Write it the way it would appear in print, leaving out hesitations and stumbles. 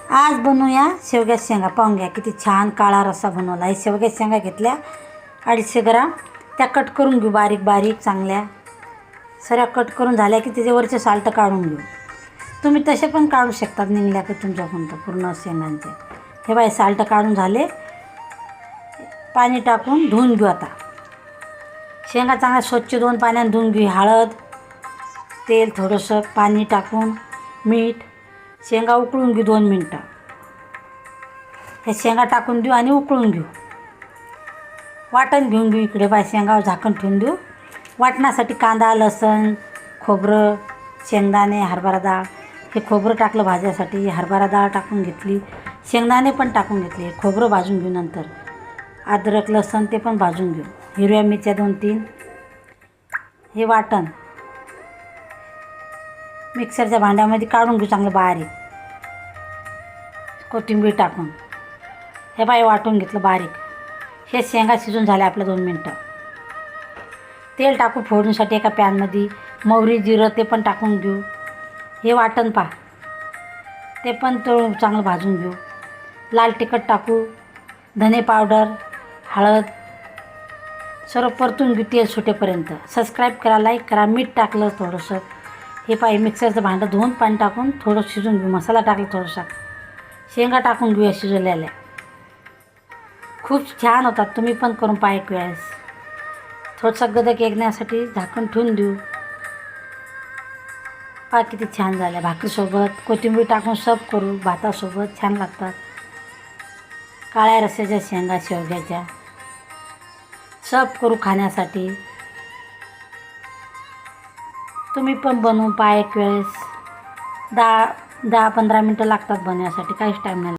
आज बनवूया शेवग्याच्या शेंगा. पाहून घ्या किती छान काळा रस्सा बनवला आहे. शेवग्याच्या शेंगा घेतल्या 250 ग्राम. त्या कट करून घेऊ बारीक बारीक चांगल्या. सऱ्या कट करून झाल्या की त्याच्यावरचे साल्ट काढून घेऊ. तुम्ही तसे पण काढू शकतात निघल्या की तुमच्याकडून तर पूर्ण शेंगांचे. हे बाय साल्ट काढून झाले. पाणी टाकून धुवून घेऊ. आता शेंगा चांगल्या स्वच्छ 2 पाण्याने धुवून घेऊ. हळद, तेल थोडंसं, पाणी टाकून, मीठ. शेंगा उकळून घेऊ 2 मिनटं. हे शेंगा टाकून देऊ आणि उकळून घेऊ. वाटण घेऊन घेऊ. इकडे बाय शेंगावर झाकण ठेवून देऊ. वाटणासाठी कांदा, लसूण, खोबरं, शेंगदाणे, हरभरा डाळ. हे खोबरं टाकलं भाज्यासाठी. हरभरा डाळ टाकून घेतली. शेंगदाणे पण टाकून घेतले. खोबरं भाजून घेऊ. नंतर अद्रक, लसूण ते पण भाजून घेऊ. हिरव्या मिरच्या 2-3. हे वाटण मिक्सरच्या भांड्यामध्ये काढून घेऊ चांगलं बारीक. कोथिंबीर टाकून हे बाय वाटून घेतलं बारीक. हे शेंगा शिजून झाले आपल्या 2 मिनटं. तेल टाकू फोडणीसाठी एका पॅनमध्ये. मोहरी, जिरं ते पण टाकून घेऊ. हे वाटण पा ते पण तळून चांगलं भाजून घेऊ. लाल तिखट टाकू, धने पावडर, हळद सर्व परतून घेऊ तेल सुटेपर्यंत. सबस्क्राईब करा, लाईक करा. मीठ टाकलं थोडंसं. हे पाहिजे मिक्सरचं भांडं धुवून पाणी टाकून थोडं शिजून घेऊ. मसाला टाकला थोडासा. शेंगा टाकून घेऊया शिजवलेल्या. खूप छान होतात. तुम्ही पण करून पहा एक वेळेस. थोडंसं गदक येण्यासाठी झाकण ठेवून देऊ. पहा किती छान झाल्या. भाकरीसोबत कोथिंबीर टाकून सर्व करू. भातासोबत छान लागतात. काळ्या रस्स्याच्या शेंगा शेवग्याच्या सर्व करू खाण्यासाठी. तुम्ही पण बनवून पहा एक वेळेस. 10-15 मिनटं लागतात बनवण्यासाठी. काहीच टाईम नाही.